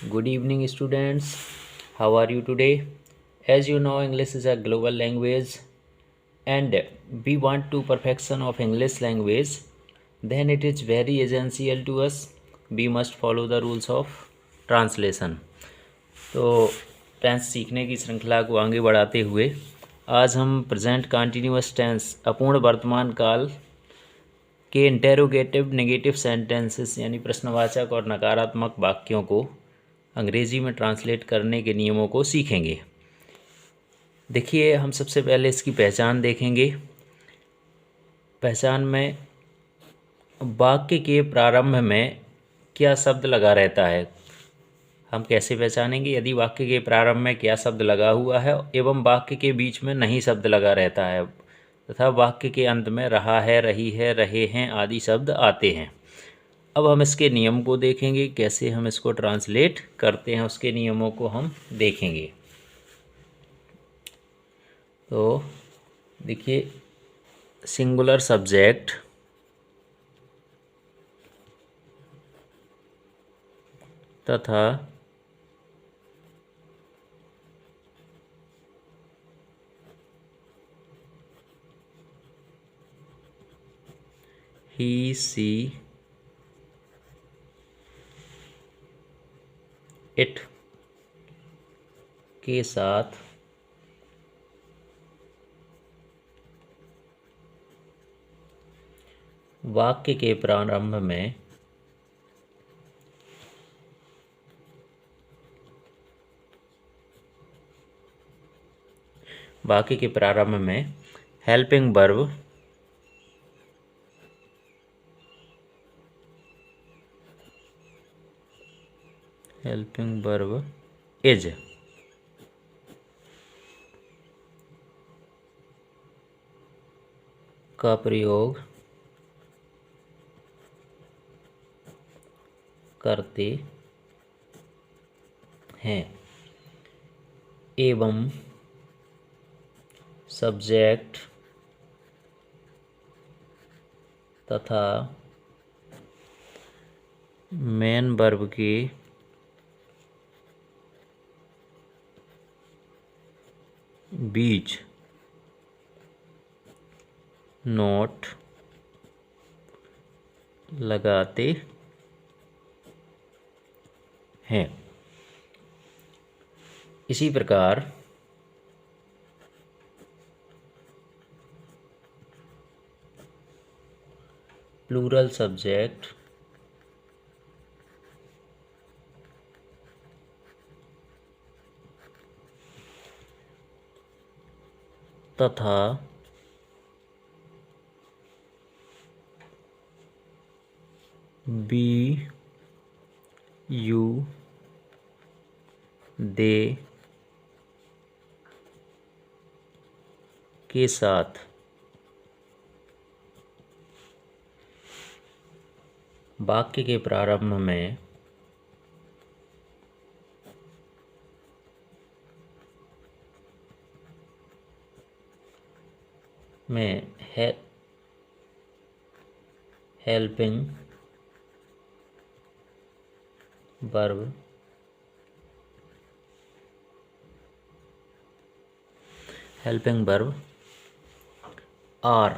Good evening, students. How are you today? As you know, English is a global language, and we want to perfection of English language. Then it is very essential to us. We must follow the rules of translation. तो tense सीखने की श्रृंखला को आगे बढ़ाते हुए आज हम प्रेजेंट कंटिन्यूअस टेंस अपूर्ण वर्तमान काल के इंटेरोगेटिव नेगेटिव सेंटेंसेस यानी प्रश्नवाचक और नकारात्मक वाक्यों को अंग्रेजी में ट्रांसलेट करने के नियमों को सीखेंगे। देखिए, हम सबसे पहले इसकी पहचान देखेंगे। पहचान में वाक्य के प्रारंभ में क्या शब्द लगा रहता है, हम कैसे पहचानेंगे? यदि वाक्य के प्रारंभ में क्या शब्द लगा हुआ है एवं वाक्य के बीच में नहीं शब्द लगा रहता है तथा वाक्य के अंत में रहा है, रही है, रहे हैं आदि शब्द आते हैं। अब हम इसके नियम को देखेंगे, कैसे हम इसको ट्रांसलेट करते हैं, उसके नियमों को हम देखेंगे। तो देखिए, सिंगुलर सब्जेक्ट तथा ही, सी, इट के साथ वाक्य के प्रारंभ में हेल्पिंग वर्ब इज का प्रयोग करते हैं एवं सब्जेक्ट तथा मेन वर्ब के बीच नोट लगाते हैं। इसी प्रकार प्लूरल सब्जेक्ट तथा बी यू दे के साथ वाक्य के प्रारंभ में है हेल्पिंग वर्ब आर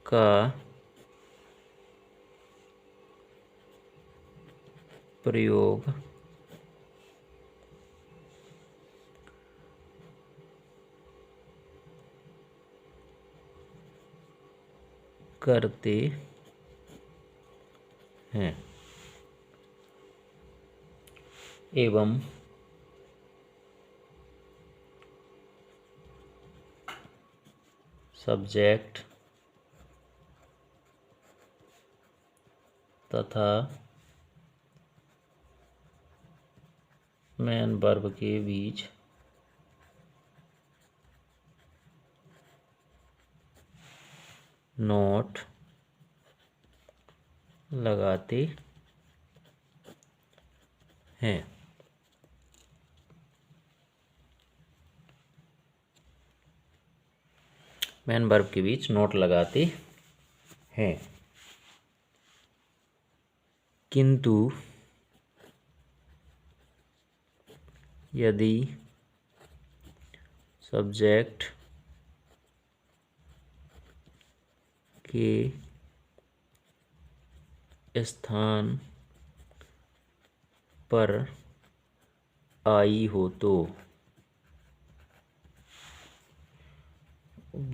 का प्रयोग करते हैं एवं सब्जेक्ट तथा मेन वर्ब के बीच नोट लगाते हैं। मेन वर्ब के बीच नोट लगाते हैं। किंतु यदि सब्जेक्ट के स्थान पर आई हो तो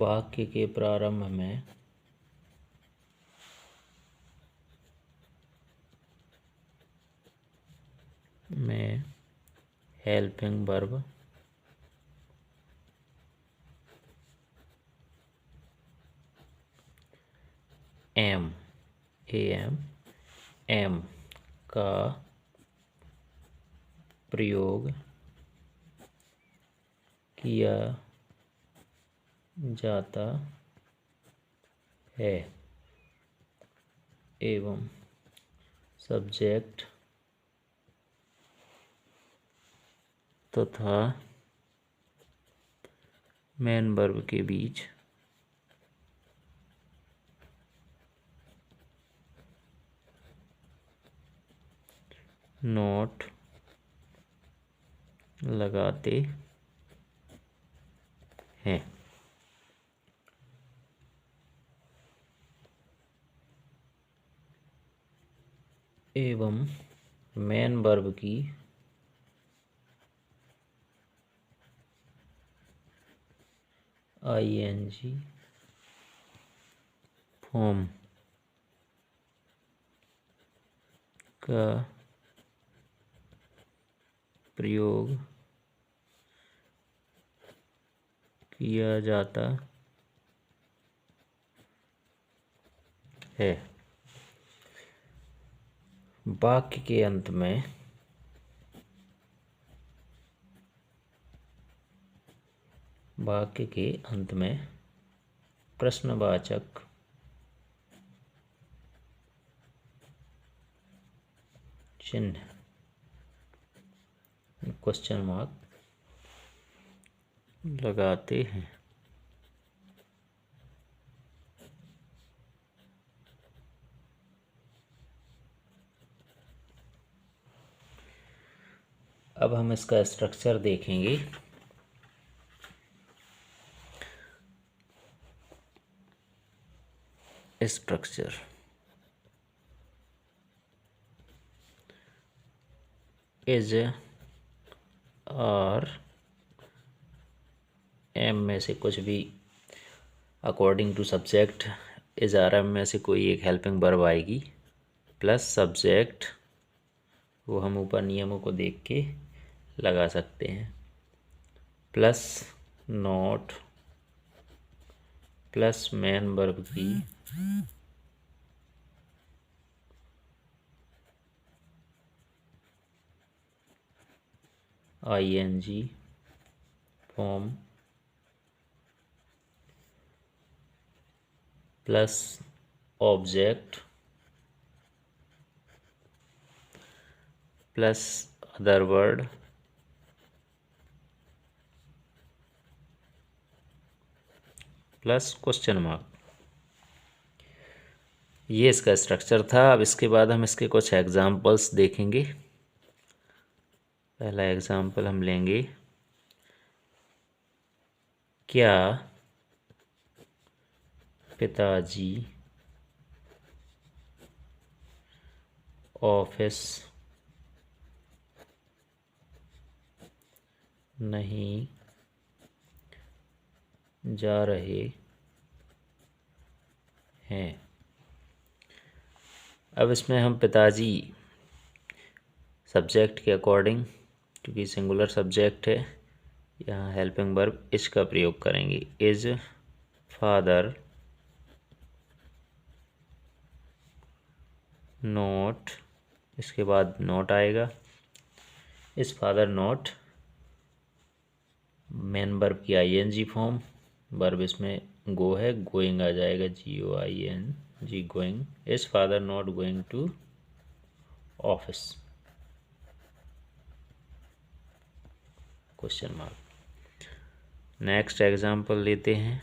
वाक्य के प्रारंभ में हेल्पिंग वर्ब एम एम का प्रयोग किया जाता है एवं सब्जेक्ट तथा मेन वर्ब के बीच नोट लगाते हैं। एवं मेन वर्ब की आईएनजी फॉर्म का प्रयोग किया जाता है। वाक्य के अंत में प्रश्नवाचक चिन्ह क्वेश्चन मार्क लगाते हैं। अब हम इसका स्ट्रक्चर देखेंगे। स्ट्रक्चर इज और एम में से कुछ भी according to subject is are am में से कोई एक हेल्पिंग वर्ब आएगी प्लस सब्जेक्ट, वो हम ऊपर नियमों को देख के लगा सकते हैं, plus not plus main verb की ING form plus object plus other word plus question mark. ये इसका स्ट्रक्चर था। अब इसके बाद हम इसके कुछ एग्जाम्पल्स देखेंगे। पहला एग्जाम्पल हम लेंगे, क्या पिताजी ऑफिस नहीं जा रहे हैं। अब इसमें हम पिताजी सब्जेक्ट के अकॉर्डिंग, क्योंकि सिंगुलर सब्जेक्ट है, यहाँ हेल्पिंग वर्ब इज का प्रयोग करेंगे। इज फादर नोट, इसके बाद नोट आएगा। Is father not, main verb की आईएनजी फॉर्म, वर्ब इसमें गो है, गोइंग आ जाएगा, GOING going. Is father not going to office, question mark. Next example लेते हैं।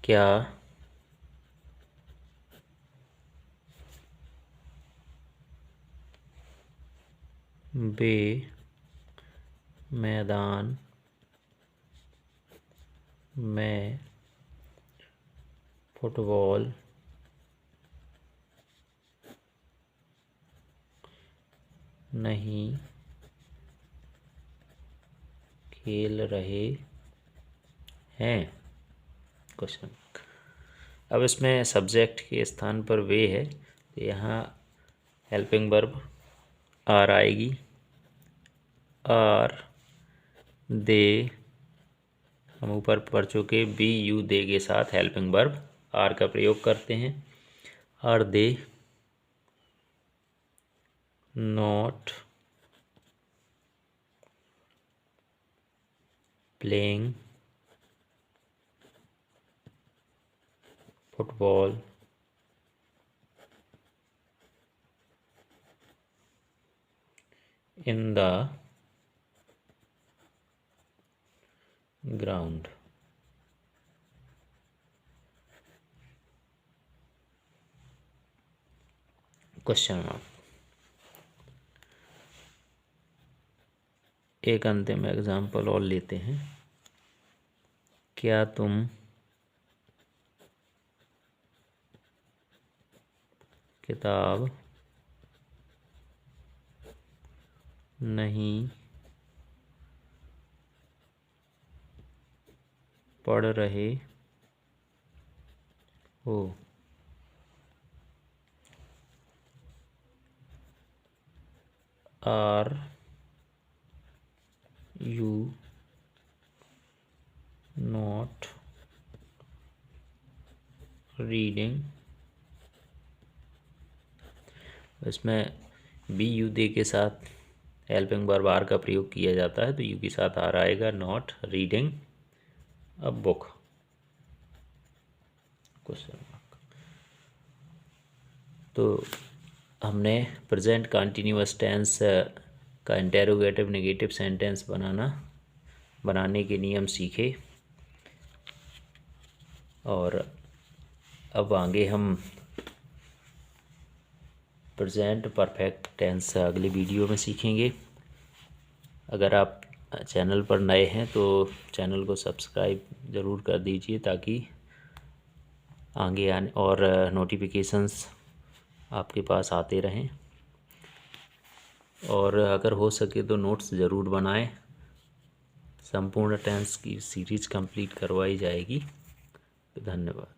क्या वे मैदान में फुटबॉल नहीं खेल रहे हैं? क्वेश्चन। अब इसमें सब्जेक्ट के स्थान पर वे है, तो यहाँ हेल्पिंग वर्ब आर आएगी। आर दे, हम ऊपर पढ़ चुके, बी यू दे के साथ हेल्पिंग वर्ब आर का प्रयोग करते हैं। Are they not playing football in the ground? Question mark. एक अंतिम एग्जाम्पल और लेते हैं। क्या तुम किताब नहीं पढ़ रहे हो? Are you not reading? इसमें बी यू दे के साथ हेल्पिंग वर्ब आर का प्रयोग किया जाता है, तो यू के साथ आर आएगा। Not reading a book? Question mark. तो हमने प्रेजेंट कंटिन्यूअस टेंस का इंटेरोगेटिव नेगेटिव सेंटेंस बनाने के नियम सीखे, और अब आगे हम प्रेजेंट परफेक्ट टेंस अगले वीडियो में सीखेंगे। अगर आप चैनल पर नए हैं तो चैनल को सब्सक्राइब ज़रूर कर दीजिए, ताकि आगे आने और नोटिफिकेशंस आपके पास आते रहें। और अगर हो सके तो नोट्स ज़रूर बनाएं। संपूर्ण टेंस की सीरीज कंप्लीट करवाई जाएगी। धन्यवाद।